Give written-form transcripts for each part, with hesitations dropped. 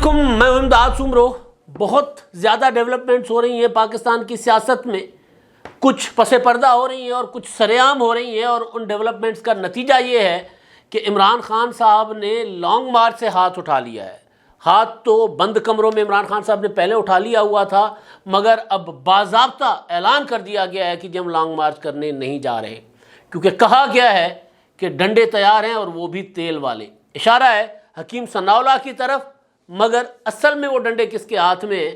علیکم، میں امداد سمرو۔ بہت زیادہ ڈیولپمنٹس ہو رہی ہیں پاکستان کی سیاست میں، کچھ پس پردہ ہو رہی ہیں اور کچھ سرے عام ہو رہی ہیں، اور ان ڈیولپمنٹس کا نتیجہ یہ ہے کہ عمران خان صاحب نے لانگ مارچ سے ہاتھ اٹھا لیا ہے۔ ہاتھ تو بند کمروں میں عمران خان صاحب نے پہلے اٹھا لیا ہوا تھا، مگر اب باضابطہ اعلان کر دیا گیا ہے کہ ہم لانگ مارچ کرنے نہیں جا رہے، کیونکہ کہا گیا ہے کہ ڈنڈے تیار ہیں اور وہ بھی تیل والے۔ اشارہ ہے حکیم ثناء اللہ کی طرف، مگر اصل میں وہ ڈنڈے کس کے ہاتھ میں ہیں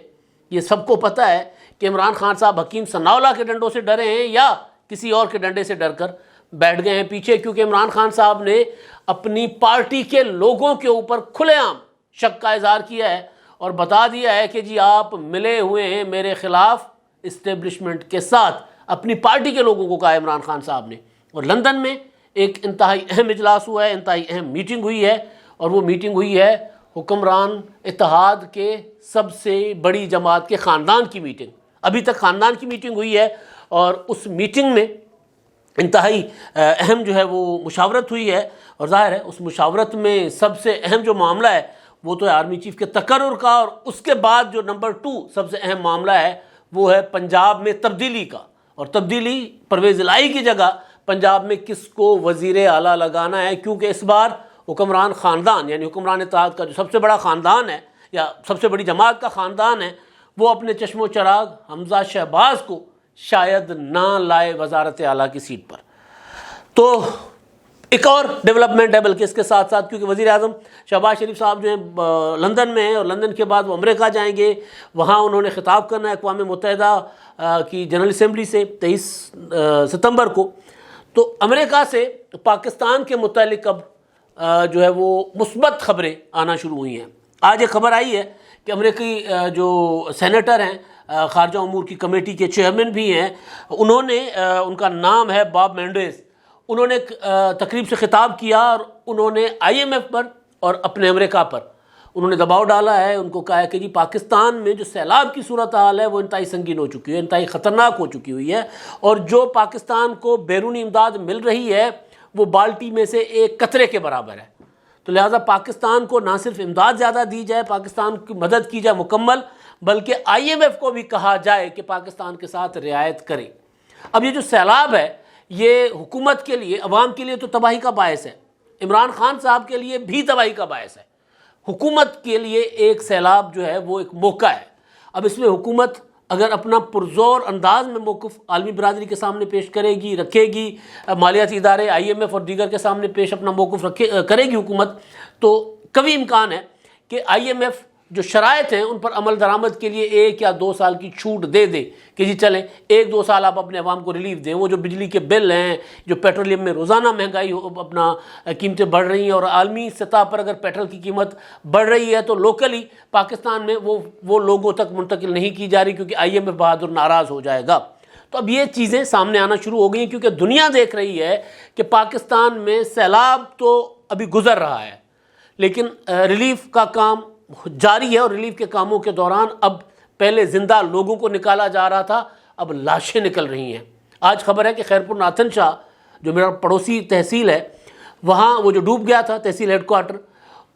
یہ سب کو پتہ ہے کہ عمران خان صاحب حکیم ثناء اللہ کے ڈنڈوں سے ڈرے ہیں یا کسی اور کے ڈنڈے سے ڈر کر بیٹھ گئے ہیں پیچھے، کیونکہ عمران خان صاحب نے اپنی پارٹی کے لوگوں کے اوپر کھلے عام شک کا اظہار کیا ہے اور بتا دیا ہے کہ جی آپ ملے ہوئے ہیں میرے خلاف اسٹیبلشمنٹ کے ساتھ۔ اپنی پارٹی کے لوگوں کو کہا ہے عمران خان صاحب نے۔ اور لندن میں ایک انتہائی اہم اجلاس ہوا ہے، انتہائی اہم میٹنگ ہوئی ہے، اور وہ میٹنگ ہوئی ہے حکمران اتحاد کے سب سے بڑی جماعت کے خاندان کی میٹنگ۔ ابھی تک خاندان کی میٹنگ ہوئی ہے، اور اس میٹنگ میں انتہائی اہم جو ہے وہ مشاورت ہوئی ہے، اور ظاہر ہے اس مشاورت میں سب سے اہم جو معاملہ ہے وہ تو ہے آرمی چیف کے تقرر کا، اور اس کے بعد جو نمبر 2 سب سے اہم معاملہ ہے وہ ہے پنجاب میں تبدیلی کا، اور تبدیلی پرویز الہی کی جگہ پنجاب میں کس کو وزیر اعلیٰ لگانا ہے، کیونکہ اس بار حکمران خاندان یعنی حکمران اتحاد کا جو سب سے بڑا خاندان ہے یا سب سے بڑی جماعت کا خاندان ہے، وہ اپنے چشم و چراغ حمزہ شہباز کو شاید نہ لائے وزارت اعلیٰ کی سیٹ پر۔ تو ایک اور ڈیولپمنٹ ہے بلکہ اس کے ساتھ ساتھ، کیونکہ وزیر اعظم شہباز شریف صاحب جو ہیں لندن میں ہیں، اور لندن کے بعد وہ امریکہ جائیں گے، وہاں انہوں نے خطاب کرنا ہے اقوام متحدہ کی جنرل اسمبلی سے 23 ستمبر کو۔ تو امریکہ سے پاکستان کے متعلق اب جو ہے وہ مثبت خبریں آنا شروع ہوئی ہیں۔ آج ایک خبر آئی ہے کہ امریکی جو سینیٹر ہیں، خارجہ امور کی کمیٹی کے چیئرمین بھی ہیں، انہوں نے ان کا نام ہے باب مینڈیز، انہوں نے ایک تقریب سے خطاب کیا، اور انہوں نے IMF پر اور اپنے امریکہ پر انہوں نے دباؤ ڈالا ہے۔ ان کو کہا ہے کہ جی پاکستان میں جو سیلاب کی صورتحال ہے وہ انتہائی سنگین ہو چکی ہے، انتہائی خطرناک ہو چکی ہوئی ہے، اور جو پاکستان کو بیرونی امداد مل رہی ہے وہ بالٹی میں سے ایک قطرے کے برابر ہے۔ تو لہٰذا پاکستان کو نہ صرف امداد زیادہ دی جائے، پاکستان کی مدد کی جائے مکمل، بلکہ IMF کو بھی کہا جائے کہ پاکستان کے ساتھ رعایت کرے۔ اب یہ جو سیلاب ہے یہ حکومت کے لیے، عوام کے لیے تو تباہی کا باعث ہے، عمران خان صاحب کے لیے بھی تباہی کا باعث ہے، حکومت کے لیے ایک سیلاب جو ہے وہ ایک موقع ہے۔ اب اس میں حکومت اگر اپنا پرزور انداز میں موقف عالمی برادری کے سامنے پیش کرے گی، رکھے گی، مالیاتی ادارے IMF اور دیگر کے سامنے پیش اپنا موقف کرے گی حکومت، تو قوی امکان ہے کہ IMF جو شرائط ہیں ان پر عمل درآمد کے لیے 1 یا 2 سال کی چھوٹ دے دے کہ جی چلیں 1-2 سال آپ اپنے عوام کو ریلیف دیں۔ وہ جو بجلی کے بل ہیں، جو پیٹرولیم میں روزانہ مہنگائی اپنا قیمتیں بڑھ رہی ہیں، اور عالمی سطح پر اگر پیٹرول کی قیمت بڑھ رہی ہے تو لوکلی پاکستان میں وہ لوگوں تک منتقل نہیں کی جا رہی، کیونکہ IMF بہادر ناراض ہو جائے گا۔ تو اب یہ چیزیں سامنے آنا شروع ہو گئی ہیں، کیونکہ دنیا دیکھ رہی ہے کہ پاکستان میں سیلاب تو ابھی گزر رہا ہے، لیکن ریلیف کا کام جاری ہے، اور ریلیف کے کاموں کے دوران اب پہلے زندہ لوگوں کو نکالا جا رہا تھا، اب لاشیں نکل رہی ہیں۔ آج خبر ہے کہ خیرپور ناتھن شاہ جو میرا پڑوسی تحصیل ہے، وہاں وہ جو ڈوب گیا تھا تحصیل ہیڈ کوارٹر،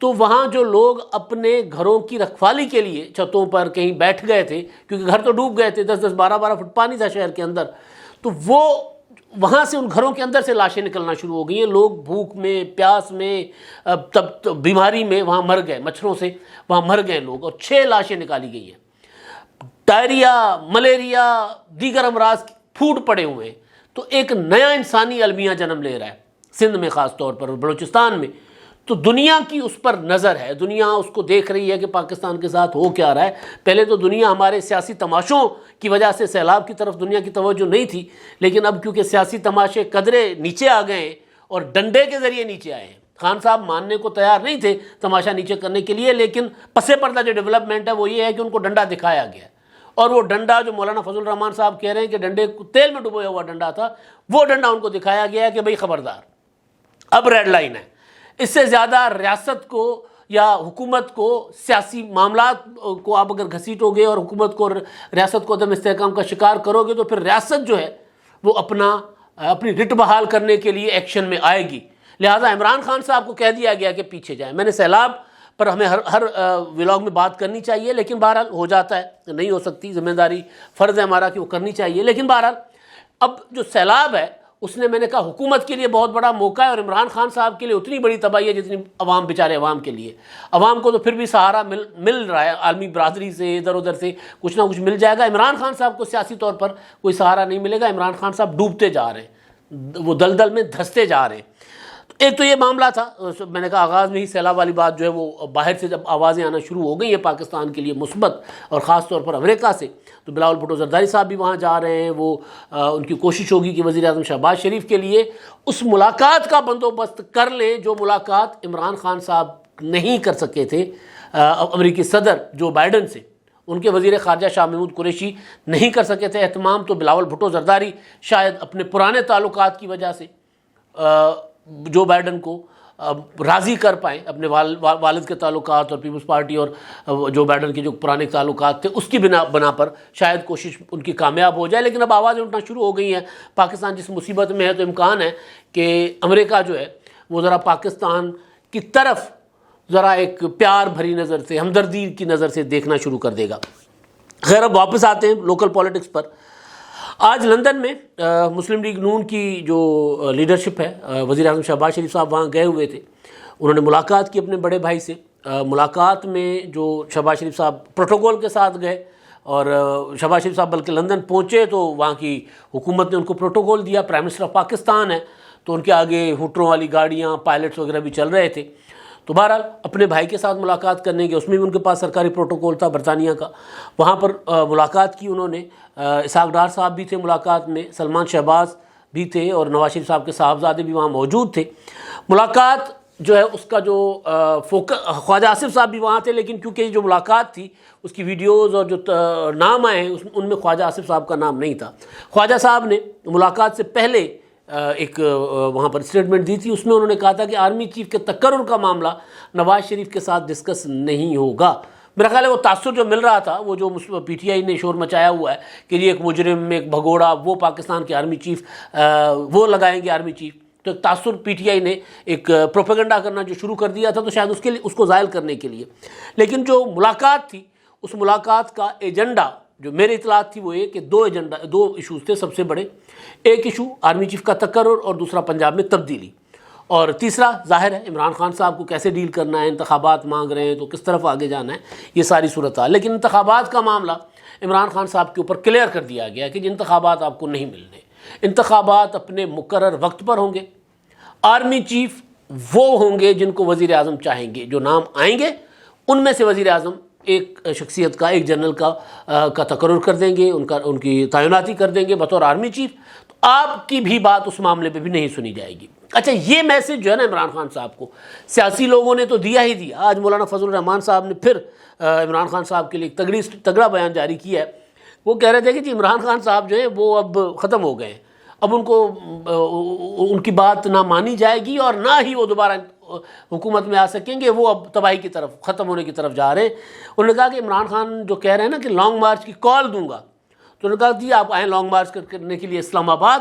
تو وہاں جو لوگ اپنے گھروں کی رکھوالی کے لیے چھتوں پر کہیں بیٹھ گئے تھے، کیونکہ گھر تو ڈوب گئے تھے، 10-10 12-12 فٹ پانی تھا شہر کے اندر، تو وہ وہاں سے ان گھروں کے اندر سے لاشیں نکلنا شروع ہو گئی ہیں۔ لوگ بھوک میں، پیاس میں، تب بیماری میں وہاں مر گئے، مچھروں سے وہاں مر گئے لوگ، اور 6 لاشیں نکالی گئی ہیں۔ ڈائریا، ملیریا، دیگر امراض پھوٹ پڑے ہوئے ہیں۔ تو ایک نیا انسانی المیہ جنم لے رہا ہے سندھ میں، خاص طور پر، اور بلوچستان میں۔ تو دنیا کی اس پر نظر ہے، دنیا اس کو دیکھ رہی ہے کہ پاکستان کے ساتھ ہو کیا رہا ہے۔ پہلے تو دنیا ہمارے سیاسی تماشوں کی وجہ سے سیلاب کی طرف دنیا کی توجہ نہیں تھی، لیکن اب کیونکہ سیاسی تماشے قدرے نیچے آ گئے ہیں اور ڈنڈے کے ذریعے نیچے آئے ہیں، خان صاحب ماننے کو تیار نہیں تھے تماشا نیچے کرنے کے لیے، لیکن پس پردہ جو ڈیولپمنٹ ہے وہ یہ ہے کہ ان کو ڈنڈا دکھایا گیا، اور وہ ڈنڈا جو مولانا فضل الرحمان صاحب کہہ رہے ہیں کہ ڈنڈے تیل میں ڈبویا ہوا ڈنڈا تھا، وہ ڈنڈا ان کو دکھایا گیا ہے کہ بھئی خبردار، اب ریڈ لائن ہے۔ اس سے زیادہ ریاست کو یا حکومت کو، سیاسی معاملات کو آپ اگر گھسیٹو گے اور حکومت کو، ریاست کو عدم استحکام کا شکار کرو گے، تو پھر ریاست جو ہے وہ اپنی رٹ بحال کرنے کے لیے ایکشن میں آئے گی۔ لہٰذا عمران خان صاحب کو کہہ دیا گیا کہ پیچھے جائیں۔ میں نے سیلاب پر ہمیں ہر ولاگ میں بات کرنی چاہیے، لیکن بہرحال ہو جاتا ہے، نہیں ہو سکتی، ذمہ داری فرض ہے ہمارا کہ وہ کرنی چاہیے۔ لیکن بہرحال اب جو سیلاب ہے اس نے، میں نے کہا، حکومت کے لیے بہت بڑا موقع ہے، اور عمران خان صاحب کے لیے اتنی بڑی تباہی ہے جتنی عوام، بیچارے عوام کے لیے۔ عوام کو تو پھر بھی سہارا مل رہا ہے، عالمی برادری سے، ادھر ادھر سے کچھ نہ کچھ مل جائے گا۔ عمران خان صاحب کو سیاسی طور پر کوئی سہارا نہیں ملے گا، عمران خان صاحب ڈوبتے جا رہے ہیں، وہ دلدل میں دھنستے جا رہے ہیں۔ ایک تو یہ معاملہ تھا، میں نے کہا آغاز میں ہی سیلاب والی بات جو ہے وہ باہر سے جب آوازیں آنا شروع ہو گئی ہیں پاکستان کے لیے مثبت، اور خاص طور پر امریکہ سے، تو بلاول بھٹو زرداری صاحب بھی وہاں جا رہے ہیں۔ وہ ان کی کوشش ہوگی کہ وزیر اعظم شہباز شریف کے لیے اس ملاقات کا بندوبست کر لیں جو ملاقات عمران خان صاحب نہیں کر سکے تھے امریکی صدر جو بائیڈن سے، ان کے وزیر خارجہ شاہ محمود قریشی نہیں کر سکے تھے اہتمام، تو بلاول بھٹو زرداری شاید اپنے پرانے تعلقات کی وجہ سے جو بائیڈن کو راضی کر پائیں، اپنے والد کے تعلقات اور پیپلز پارٹی اور جو بائیڈن کے جو پرانے تعلقات تھے اس کی بنا پر شاید کوشش ان کی کامیاب ہو جائے۔ لیکن اب آوازیں اٹھنا شروع ہو گئی ہیں، پاکستان جس مصیبت میں ہے تو امکان ہے کہ امریکہ جو ہے وہ ذرا پاکستان کی طرف ذرا ایک پیار بھری نظر سے، ہمدردی کی نظر سے دیکھنا شروع کر دے گا۔ خیر، اب واپس آتے ہیں لوکل پالیٹکس پر۔ آج لندن میں مسلم لیگ نون کی جو لیڈرشپ ہے، وزیر اعظم شہباز شریف صاحب وہاں گئے ہوئے تھے، انہوں نے ملاقات کی اپنے بڑے بھائی سے۔ ملاقات میں جو شہباز شریف صاحب پروٹوکول کے ساتھ گئے، اور شہباز شریف صاحب بلکہ لندن پہنچے تو وہاں کی حکومت نے ان کو پروٹوکول دیا، پرائم منسٹر آف پاکستان ہے تو ان کے آگے ہوٹروں والی گاڑیاں، پائلٹس وغیرہ بھی چل رہے تھے۔ تو بہرحال اپنے بھائی کے ساتھ ملاقات کرنے کے، اس میں بھی ان کے پاس سرکاری پروٹوکول تھا برطانیہ کا، وہاں پر ملاقات کی انہوں نے۔ اسحاق ڈار صاحب بھی تھے ملاقات میں، سلمان شہباز بھی تھے، اور نواز شریف صاحب کے صاحبزادے بھی وہاں موجود تھے۔ ملاقات جو ہے اس کا جو خواجہ آصف صاحب بھی وہاں تھے، لیکن کیونکہ یہ جو ملاقات تھی اس کی ویڈیوز اور جو نام آئے ہیں ان میں خواجہ آصف صاحب کا نام نہیں تھا۔ خواجہ صاحب نے ملاقات سے پہلے ایک وہاں پر اسٹیٹمنٹ دی تھی، اس میں انہوں نے کہا تھا کہ آرمی چیف کے تقرر کا معاملہ نواز شریف کے ساتھ ڈسکس نہیں ہوگا۔ میرا خیال ہے وہ تاثر جو مل رہا تھا، وہ جو پی ٹی آئی نے شور مچایا ہوا ہے کہ یہ ایک مجرم، ایک بھگوڑا، وہ پاکستان کے آرمی چیف، وہ لگائیں گے آرمی چیف، تو ایک تاثر پی ٹی آئی نے ایک پروپیگنڈا کرنا جو شروع کر دیا تھا، تو شاید اس کے لیے، اس کو زائل کرنے کے لیے۔ لیکن جو ملاقات تھی، اس ملاقات کا ایجنڈا جو میرے اطلاعات تھی وہ یہ کہ دو ایشوز تھے سب سے بڑے۔ ایک ایشو آرمی چیف کا تقرر، اور دوسرا پنجاب میں تبدیلی، اور تیسرا ظاہر ہے عمران خان صاحب کو کیسے ڈیل کرنا ہے، انتخابات مانگ رہے ہیں تو کس طرف آگے جانا ہے، یہ ساری صورتحال۔ لیکن انتخابات کا معاملہ عمران خان صاحب کے اوپر کلیئر کر دیا گیا کہ انتخابات آپ کو نہیں ملنے، انتخابات اپنے مقرر وقت پر ہوں گے، آرمی چیف وہ ہوں گے جن کو وزیر اعظم چاہیں گے، جو نام آئیں گے ان میں سے وزیر اعظم ایک شخصیت کا، ایک جنرل کا تقرر کر دیں گے، ان کی تعیناتی کر دیں گے بطور آرمی چیف، تو آپ کی بھی بات اس معاملے پہ بھی نہیں سنی جائے گی۔ اچھا، یہ میسج جو ہے نا عمران خان صاحب کو سیاسی لوگوں نے تو دیا ہی دیا۔ آج مولانا فضل الرحمان صاحب نے پھر عمران خان صاحب کے لیے ایک تگڑا بیان جاری کیا ہے۔ وہ کہہ رہے تھے کہ جی عمران خان صاحب جو ہیں وہ اب ختم ہو گئے ہیں، اب ان کو ان کی بات نہ مانی جائے گی اور نہ ہی وہ دوبارہ حکومت میں آ سکیں گے، وہ اب تباہی کی طرف، ختم ہونے کی طرف جا رہے ہیں۔ انہوں نے کہا کہ عمران خان جو کہہ رہے ہیں نا کہ لانگ مارچ کی کال دوں گا، تو انہوں نے کہا جی آپ آئیں لانگ مارچ کرنے کے لیے اسلام آباد،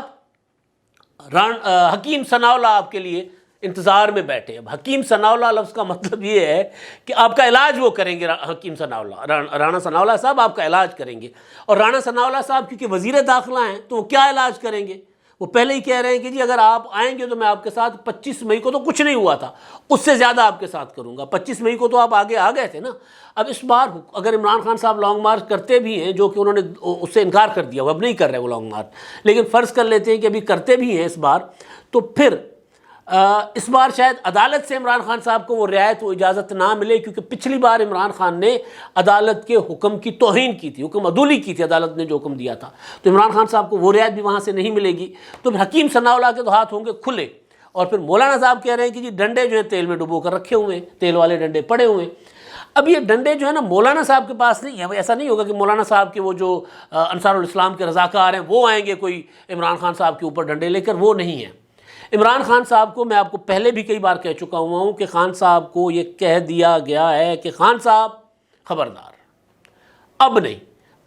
حکیم ثناء اللہ آپ کے لیے انتظار میں بیٹھے۔ اب حکیم ثناء اللہ لفظ کا مطلب یہ ہے کہ آپ کا علاج وہ کریں گے، حکیم ثناء اللہ، رانا ثناء اللہ صاحب آپ کا علاج کریں گے۔ اور رانا ثناء اللہ صاحب کیونکہ وزیر داخلہ ہیں تو وہ کیا علاج کریں گے؟ وہ پہلے ہی کہہ رہے ہیں کہ جی اگر آپ آئیں گے تو میں آپ کے ساتھ 25 مئی کو تو کچھ نہیں ہوا تھا، اس سے زیادہ آپ کے ساتھ کروں گا۔ 25 مئی کو تو آپ آگے آ گئے تھے نا۔ اب اس بار اگر عمران خان صاحب لانگ مارچ کرتے بھی ہیں، جو کہ انہوں نے اس سے انکار کر دیا، وہ اب نہیں کر رہے وہ لانگ مارچ، لیکن فرض کر لیتے ہیں کہ ابھی کرتے بھی ہیں اس بار، تو پھر اس بار شاید عدالت سے عمران خان صاحب کو وہ رعایت، وہ اجازت نہ ملے، کیونکہ پچھلی بار عمران خان نے عدالت کے حکم کی توہین کی تھی، حکم عدولی کی تھی، عدالت نے جو حکم دیا تھا، تو عمران خان صاحب کو وہ رعایت بھی وہاں سے نہیں ملے گی۔ تو پھر حکیم ثناء اللہ کے تو ہاتھ ہوں گے کھلے، اور پھر مولانا صاحب کہہ رہے ہیں کہ جی ڈنڈے جو ہیں تیل میں ڈبو کر رکھے ہوئے ہیں، تیل والے ڈنڈے پڑے ہوئے ہیں۔ اب یہ ڈنڈے جو ہے نا مولانا صاحب کے پاس نہیں ہے، ایسا نہیں ہوگا کہ مولانا صاحب کے وہ جو انصار الاسلام کے رضاکار ہیں وہ آئیں گے کوئی عمران خان صاحب کے اوپر ڈنڈے لے کر، وہ نہیں ہیں۔ عمران خان صاحب کو، میں آپ کو پہلے بھی کئی بار کہہ چکا ہوا ہوں کہ خان صاحب کو یہ کہہ دیا گیا ہے کہ خان صاحب خبردار، اب نہیں،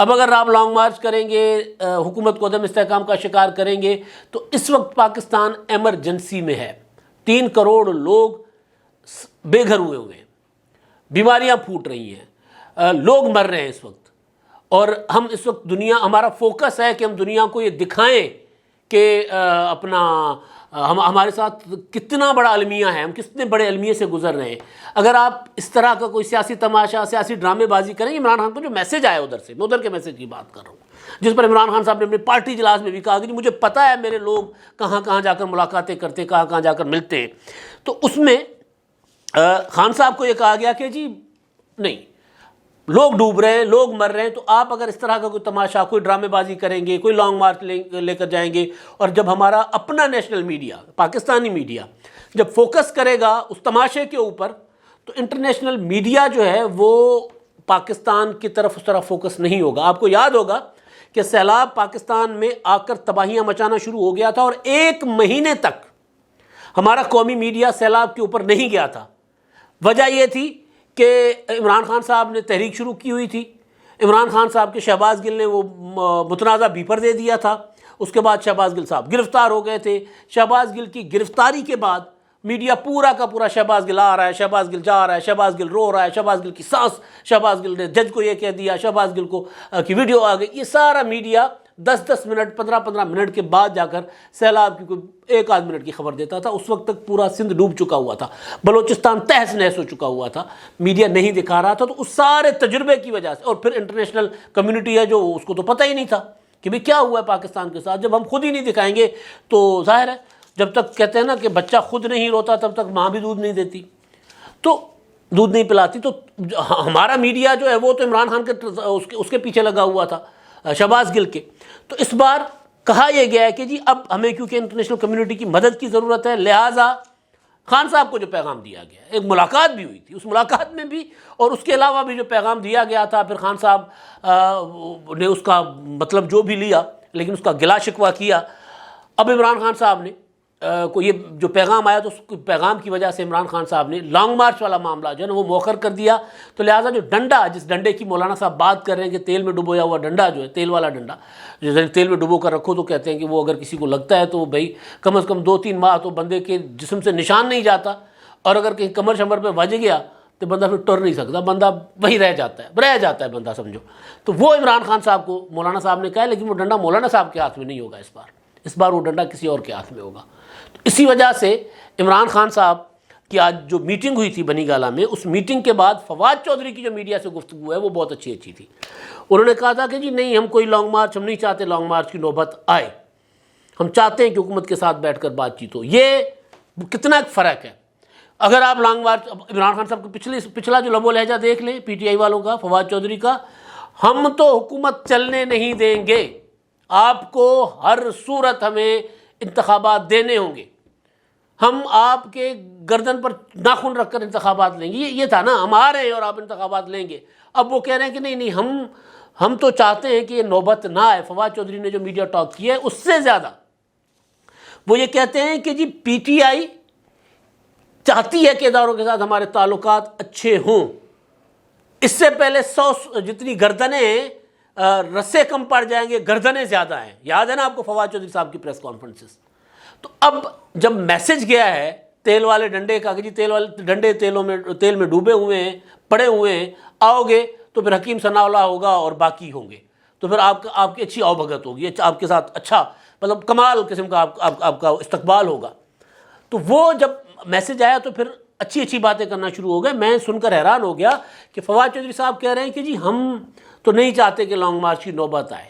اب اگر آپ لانگ مارچ کریں گے، حکومت کو عدم استحکام کا شکار کریں گے، تو اس وقت پاکستان ایمرجنسی میں ہے، 3 کروڑ لوگ بے گھر ہوئے ہیں، بیماریاں پھوٹ رہی ہیں، لوگ مر رہے ہیں اس وقت، اور ہم اس وقت ہمارا فوکس ہے کہ ہم دنیا کو یہ دکھائیں کہ اپنا ہمارے ساتھ کتنا بڑا المیہ ہے، ہم کتنے بڑے المیے سے گزر رہے ہیں۔ اگر آپ اس طرح کا کوئی سیاسی تماشا، سیاسی ڈرامے بازی کریں، عمران خان کو جو میسج آیا ادھر سے، میں ادھر کے میسج کی بات کر رہا ہوں، جس پر عمران خان صاحب نے اپنے پارٹی اجلاس میں بھی کہا کہ مجھے پتہ ہے میرے لوگ کہاں کہاں جا کر ملاقاتیں کرتے، کہاں کہاں جا کر ملتے ہیں، تو اس میں خان صاحب کو یہ کہا گیا کہ جی نہیں، لوگ ڈوب رہے ہیں، لوگ مر رہے ہیں، تو آپ اگر اس طرح کا کوئی تماشا، کوئی ڈرامے بازی کریں گے، کوئی لانگ مارچ لے کر جائیں گے، اور جب ہمارا اپنا نیشنل میڈیا، پاکستانی میڈیا جب فوکس کرے گا اس تماشے کے اوپر، تو انٹرنیشنل میڈیا جو ہے وہ پاکستان کی طرف اس طرح فوکس نہیں ہوگا۔ آپ کو یاد ہوگا کہ سیلاب پاکستان میں آ کر تباہیاں مچانا شروع ہو گیا تھا، اور 1 مہینے تک ہمارا قومی میڈیا سیلاب کے اوپر نہیں گیا تھا۔ وجہ یہ تھی کہ عمران خان صاحب نے تحریک شروع کی ہوئی تھی، عمران خان صاحب کے شہباز گل نے وہ متنازع بیپر دے دیا تھا، اس کے بعد شہباز گل صاحب گرفتار ہو گئے تھے۔ شہباز گل کی گرفتاری کے بعد میڈیا پورا کا پورا شہباز گل آ رہا ہے، شہباز گل جا رہا ہے، شہباز گل رو رہا ہے، شہباز گل کی سانس، شہباز گل نے جج کو یہ کہہ دیا، شہباز گل کو کی ویڈیو آ گئی، یہ سارا میڈیا 10 منٹ 15 منٹ کے بعد جا کر سیلاب کی کوئی 1 منٹ کی خبر دیتا تھا۔ اس وقت تک پورا سندھ ڈوب چکا ہوا تھا، بلوچستان تہس نہس ہو چکا ہوا تھا، میڈیا نہیں دکھا رہا تھا۔ تو اس سارے تجربے کی وجہ سے، اور پھر انٹرنیشنل کمیونٹی ہے جو اس کو تو پتہ ہی نہیں تھا کہ بھئی کیا ہوا ہے پاکستان کے ساتھ۔ جب ہم خود ہی نہیں دکھائیں گے تو ظاہر ہے، جب تک کہتے ہیں نا کہ بچہ خود نہیں روتا تب تک ماں بھی دودھ نہیں دیتی، تو دودھ نہیں پلاتی۔ تو ہمارا میڈیا جو ہے وہ تو عمران خان کے اس کے پیچھے لگا ہوا تھا، شہباز گل کے۔ تو اس بار کہا یہ گیا ہے کہ جی اب ہمیں کیونکہ انٹرنیشنل کمیونٹی کی مدد کی ضرورت ہے، لہٰذا خان صاحب کو جو پیغام دیا گیا، ایک ملاقات بھی ہوئی تھی، اس ملاقات میں بھی اور اس کے علاوہ بھی جو پیغام دیا گیا تھا، پھر خان صاحب نے اس کا مطلب جو بھی لیا، لیکن اس کا گلا شکوہ کیا۔ اب عمران خان صاحب نے کو یہ جو پیغام آیا، تو اس پیغام کی وجہ سے عمران خان صاحب نے لانگ مارچ والا معاملہ جو ہے نا وہ مؤخر کر دیا۔ تو لہٰذا جو ڈنڈا، جس ڈنڈے کی مولانا صاحب بات کر رہے ہیں کہ تیل میں ڈبویا ہوا ڈنڈا جو ہے، تیل والا ڈنڈا جو تیل میں ڈبو کر رکھو، تو کہتے ہیں کہ وہ اگر کسی کو لگتا ہے تو بھائی کم از کم 2-3 ماہ تو بندے کے جسم سے نشان نہیں جاتا، اور اگر کہیں کمر شمر پہ بج گیا تو بندہ پھر ٹر نہیں سکتا، بندہ وہی رہ جاتا ہے بندہ سمجھو۔ تو وہ عمران خان صاحب کو مولانا صاحب نے کہا ہے، لیکن وہ ڈنڈا مولانا صاحب کے ہاتھ میں نہیں ہوگا اس بار وہ ڈنڈا کسی اور کے ہاتھ میں ہوگا۔ تو اسی وجہ سے عمران خان صاحب کی آج جو میٹنگ ہوئی تھی بنی گالہ میں، اس میٹنگ کے بعد فواد چودھری کی جو میڈیا سے گفتگو ہے وہ بہت اچھی تھی۔ انہوں نے کہا تھا کہ جی نہیں، ہم کوئی لانگ مارچ، ہم نہیں چاہتے لانگ مارچ کی نوبت آئے، ہم چاہتے ہیں کہ حکومت کے ساتھ بیٹھ کر بات چیت ہو۔ یہ کتنا ایک فرق ہے۔ اگر آپ لانگ مارچ، عمران خان صاحب کو پچھلا جو لب و لہجہ دیکھ لیں پی ٹی آئی والوں کا، فواد چودھری کا، ہم تو حکومت چلنے نہیں دیں گے، آپ کو ہر صورت ہمیں انتخابات دینے ہوں گے، ہم آپ کے گردن پر ناخن رکھ کر انتخابات لیں گے۔ یہ تھا نا، ہم آ رہے ہیں اور آپ انتخابات لیں گے۔ اب وہ کہہ رہے ہیں کہ نہیں ہم تو چاہتے ہیں کہ یہ نوبت نہ آئے۔ فواد چودھری نے جو میڈیا ٹاک کیا ہے اس سے زیادہ وہ یہ کہتے ہیں کہ جی پی ٹی آئی چاہتی ہے کہ اداروں کے ساتھ ہمارے تعلقات اچھے ہوں، اس سے پہلے 100 جتنی گردنیں رسے کم پڑ جائیں گے، گردنیں زیادہ ہیں۔ یاد ہے نا آپ کو فواد چودھری صاحب کی پریس کانفرنسز۔ تو اب جب میسج گیا ہے تیل والے ڈنڈے کا کہ جی تیل والے ڈنڈے تیل میں ڈوبے ہوئے ہیں، پڑے ہوئے ہیں، آؤ گے تو پھر حکیم ثناء اللہ ہوگا اور باقی ہوں گے، تو پھر آپ کی اچھی آؤبھگت ہوگی، آپ کے ساتھ اچھا مطلب کمال قسم کا آپ کا استقبال ہوگا۔ تو وہ جب میسج آیا تو پھر اچھی باتیں کرنا شروع ہو گئے۔ میں سن کر حیران ہو گیا کہ فواد چودھری صاحب کہہ رہے ہیں کہ جی ہم تو نہیں چاہتے کہ لانگ مارچ کی نوبت آئے۔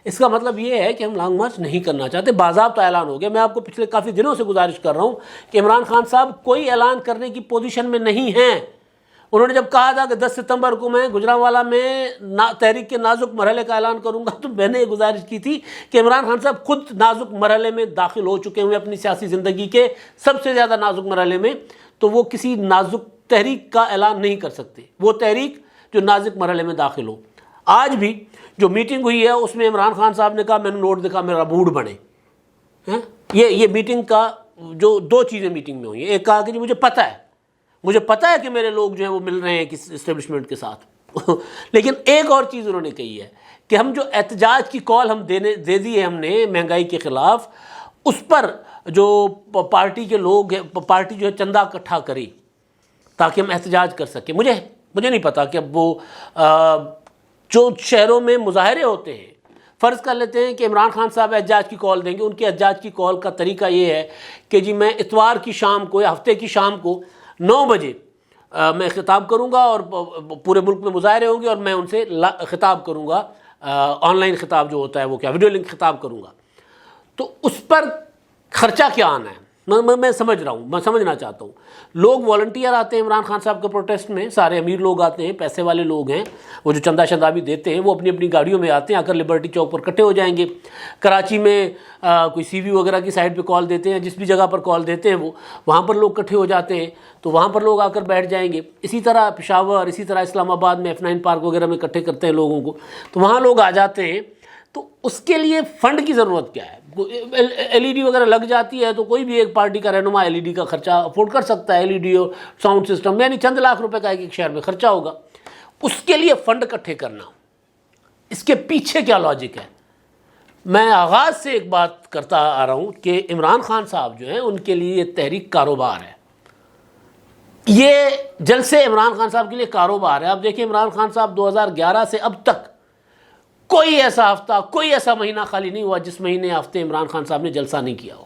اس کا مطلب یہ ہے کہ ہم لانگ مارچ نہیں کرنا چاہتے، باضابطہ اعلان ہو گیا۔ میں آپ کو پچھلے کافی دنوں سے گزارش کر رہا ہوں کہ عمران خان صاحب کوئی اعلان کرنے کی پوزیشن میں نہیں ہیں۔ انہوں نے جب کہا تھا کہ 10 ستمبر کو میں گجرانوالہ میں تحریک کے نازک مرحلے کا اعلان کروں گا، تو میں نے یہ گزارش کی تھی کہ عمران خان صاحب خود نازک مرحلے میں داخل ہو چکے ہوئے اپنی سیاسی زندگی کے سب سے زیادہ نازک مرحلے میں، تو وہ کسی نازک تحریک کا اعلان نہیں کر سکتے، وہ تحریک جو نازک مرحلے میں داخل ہو۔ آج بھی جو میٹنگ ہوئی ہے اس میں عمران خان صاحب نے کہا میں نے نوٹ دیکھا میرا موڈ بنے۔ یہ میٹنگ کا جو 2 چیزیں میٹنگ میں ہوئی ہیں، ایک کہا کہ جی مجھے پتہ ہے کہ میرے لوگ جو ہیں وہ مل رہے ہیں کس اسٹیبلشمنٹ کے ساتھ، لیکن ایک اور چیز انہوں نے کہی ہے کہ ہم جو احتجاج کی کال ہم دے دی ہے ہم نے مہنگائی کے خلاف، اس پر جو پارٹی کے لوگ ہیں، پارٹی جو ہے چندہ اکٹھا کری تاکہ ہم احتجاج کر سکیں۔ مجھے مجھے نہیں پتا کہ اب وہ جو شہروں میں مظاہرے ہوتے ہیں، فرض کر لیتے ہیں کہ عمران خان صاحب احتجاج کی کال دیں گے، ان کے احتجاج کی کال کا طریقہ یہ ہے کہ جی میں اتوار کی شام کو یا ہفتے کی شام کو 9 بجے میں خطاب کروں گا اور پورے ملک میں مظاہرے ہوں گے اور میں ان سے خطاب کروں گا، آن لائن خطاب جو ہوتا ہے وہ کیا ویڈیو لنک خطاب کروں گا۔ تو اس پر خرچہ کیا آنا ہے میں سمجھ رہا ہوں، میں سمجھنا چاہتا ہوں۔ لوگ والنٹیئر آتے ہیں عمران خان صاحب کے پروٹیسٹ میں، سارے امیر لوگ آتے ہیں، پیسے والے لوگ ہیں، وہ جو چندہ شندہ بھی دیتے ہیں، وہ اپنی اپنی گاڑیوں میں آتے ہیں، آ کر لبرٹی چوک پر اکٹھے ہو جائیں گے۔ کراچی میں کوئی سی وی وغیرہ کی سائڈ پہ کال دیتے ہیں، جس بھی جگہ پر کال دیتے ہیں وہ وہاں پر لوگ اکٹھے ہو جاتے ہیں، تو وہاں پر لوگ آ کر بیٹھ جائیں گے۔ اسی طرح پشاور، اسی طرح اسلام آباد میں F9 پارک وغیرہ میں اکٹھے کرتے ہیں لوگوں کو، تو وہاں لوگ آ جاتے ہیں۔ تو اس کے لیے فنڈ کی ضرورت کیا ہے؟ LED وغیرہ لگ جاتی ہے تو کوئی بھی ایک پارٹی کا رہنما LED کا خرچہ افورڈ کر سکتا ہے، LED اور ساؤنڈ سسٹم، یعنی چند لاکھ روپے کا ایک شہر میں خرچہ ہوگا۔ اس کے لیے فنڈ اکٹھے کرنا، اس کے پیچھے کیا لاجک ہے؟ میں آغاز سے ایک بات کرتا آ رہا ہوں کہ عمران خان صاحب جو ہیں ان کے لیے یہ تحریک کاروبار ہے، یہ جلسے عمران خان صاحب کے لیے کاروبار ہے۔ اب دیکھیں عمران خان صاحب 2011 سے اب تک کوئی ایسا ہفتہ، کوئی ایسا مہینہ خالی نہیں ہوا جس مہینے ہفتے عمران خان صاحب نے جلسہ نہیں کیا ہو۔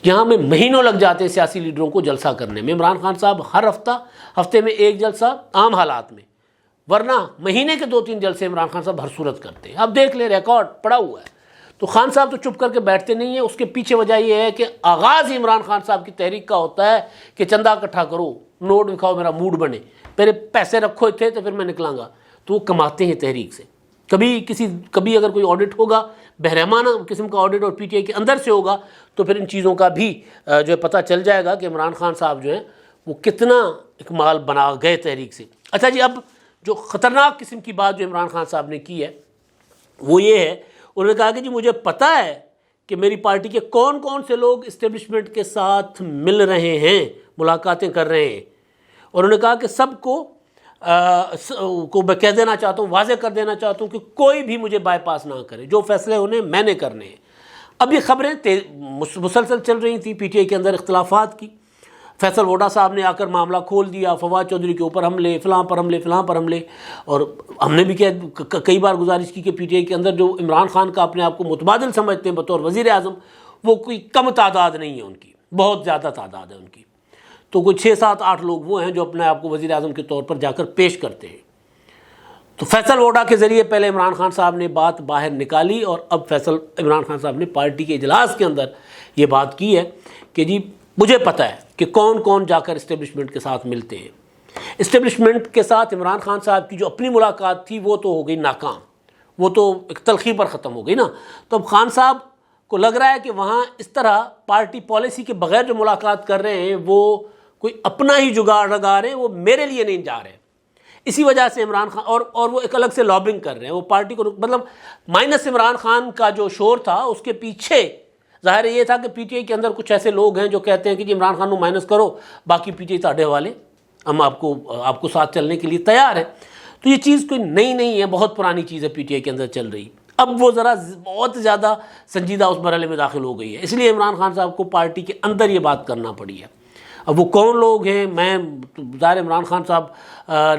یہاں میں مہینوں لگ جاتے ہیں سیاسی لیڈروں کو جلسہ کرنے میں، عمران خان صاحب ہر ہفتے میں ایک جلسہ عام حالات میں، ورنہ مہینے کے 2-3 جلسے عمران خان صاحب ہر صورت کرتے ہیں۔ اب دیکھ لیں ریکارڈ پڑا ہوا ہے۔ تو خان صاحب تو چپ کر کے بیٹھتے نہیں ہیں، اس کے پیچھے وجہ یہ ہے کہ آغاز ہی عمران خان صاحب کی تحریک کا ہوتا ہے کہ چندہ اکٹھا کرو، نوٹ دکھاؤ، میرا موڈ بنے، پہلے پیسے رکھو تھے تو پھر میں نکلاں گا۔ تو وہ کماتے ہیں تحریک سے۔ کبھی اگر کوئی آڈٹ ہوگا، بہرحمانہ قسم کا آڈٹ اور PTI کے اندر سے ہوگا، تو پھر ان چیزوں کا بھی جو ہے پتہ چل جائے گا کہ عمران خان صاحب جو ہیں وہ کتنا اکمال بنا گئے تحریک سے۔ اچھا جی، اب جو خطرناک قسم کی بات جو عمران خان صاحب نے کی ہے وہ یہ ہے، انہوں نے کہا کہ جی مجھے پتہ ہے کہ میری پارٹی کے کون کون سے لوگ اسٹیبلشمنٹ کے ساتھ مل رہے ہیں، ملاقاتیں کر رہے ہیں، اور انہوں نے کہا کہ سب کو میں کہہ دینا چاہتا ہوں، واضح کر دینا چاہتا ہوں کہ کوئی بھی مجھے بائی پاس نہ کرے، جو فیصلے انہیں میں نے کرنے ہیں۔ اب یہ خبریں مسلسل چل رہی تھیں PTI کے اندر اختلافات کی۔ فیصل ووڈا صاحب نے آ کر معاملہ کھول دیا، فواد چودھری کے اوپر حملے، فلاں پر حملے، فلاں پر حملے، اور ہم نے بھی کئی بار گزارش کی کہ PTI کے اندر جو عمران خان کا اپنے آپ کو متبادل سمجھتے ہیں بطور وزیر اعظم، وہ کوئی کم تعداد نہیں ہے ان کی، بہت زیادہ تعداد ہے ان کی۔ تو کوئی 6-7-8 لوگ وہ ہیں جو اپنے آپ کو وزیر اعظم کے طور پر جا کر پیش کرتے ہیں۔ تو فیصل ووڈا کے ذریعے پہلے عمران خان صاحب نے بات باہر نکالی، اور اب عمران خان صاحب نے پارٹی کے اجلاس کے اندر یہ بات کی ہے کہ جی مجھے پتہ ہے کہ کون کون جا کر اسٹیبلشمنٹ کے ساتھ ملتے ہیں۔ اسٹیبلشمنٹ کے ساتھ عمران خان صاحب کی جو اپنی ملاقات تھی وہ تو ہو گئی ناکام، وہ تو ایک تلخی پر ختم ہو گئی نا۔ تو اب خان صاحب کو لگ رہا ہے کہ وہاں اس طرح پارٹی پالیسی کے بغیر جو ملاقات کر رہے ہیں وہ کوئی اپنا ہی جگاڑ لگا رہے ہیں، وہ میرے لیے نہیں جا رہے۔ اسی وجہ سے عمران خان اور وہ ایک الگ سے لابنگ کر رہے ہیں، وہ پارٹی کو مطلب مائنس عمران خان کا جو شور تھا اس کے پیچھے ظاہر یہ تھا کہ PTI کے اندر کچھ ایسے لوگ ہیں جو کہتے ہیں کہ جی عمران خان کو مائنس کرو، باقی PTI تاڑے والے ہم آپ کو ساتھ چلنے کے لیے تیار ہیں۔ تو یہ چیز کوئی نئی نہیں ہے، بہت پرانی چیز ہے PTI کے اندر چل رہی۔ اب وہ ذرا بہت زیادہ سنجیدہ اس مرحلے میں داخل ہو گئی ہے، اس لیے عمران خان صاحب کو پارٹی کے اندر یہ بات کرنا پڑی ہے۔ اب وہ کون لوگ ہیں، میں ظاہر عمران خان صاحب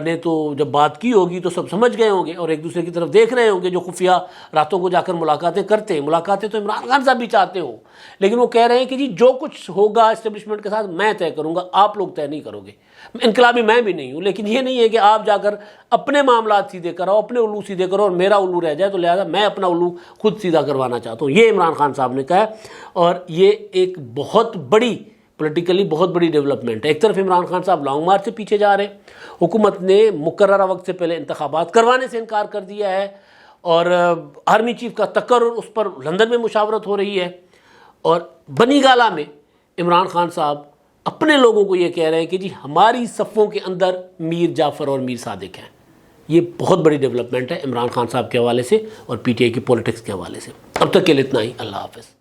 نے تو جب بات کی ہوگی تو سب سمجھ گئے ہوں گے اور ایک دوسرے کی طرف دیکھ رہے ہوں گے، جو خفیہ راتوں کو جا کر ملاقاتیں کرتے ہیں۔ ملاقاتیں تو عمران خان صاحب بھی چاہتے ہوں، لیکن وہ کہہ رہے ہیں کہ جی جو کچھ ہوگا اسٹیبلشمنٹ کے ساتھ میں طے کروں گا، آپ لوگ طے نہیں کرو گے۔ انقلابی میں بھی نہیں ہوں، لیکن یہ نہیں ہے کہ آپ جا کر اپنے معاملات سیدھے کراؤ، اپنے الو سیدھے کرو اور میرا الو رہ جائے، تو لہذا میں اپنا الو خود سیدھا کروانا چاہتا ہوں۔ یہ عمران خان صاحب نے کہا ہے، اور یہ ایک بہت بڑی پولیٹیکلی بہت بڑی ڈیولپمنٹ ہے۔ ایک طرف عمران خان صاحب لانگ مارچ سے پیچھے جا رہے ہیں، حکومت نے مقررہ وقت سے پہلے انتخابات کروانے سے انکار کر دیا ہے، اور آرمی چیف کا تقرر اس پر لندن میں مشاورت ہو رہی ہے، اور بنی گالہ میں عمران خان صاحب اپنے لوگوں کو یہ کہہ رہے ہیں کہ جی ہماری صفوں کے اندر میر جعفر اور میر صادق ہیں۔ یہ بہت بڑی ڈیولپمنٹ ہے عمران خان صاحب کے حوالے سے اور PTI کی پولیٹکس کے حوالے سے۔ اب تک کے لیے اتنا ہی، اللہ حافظ۔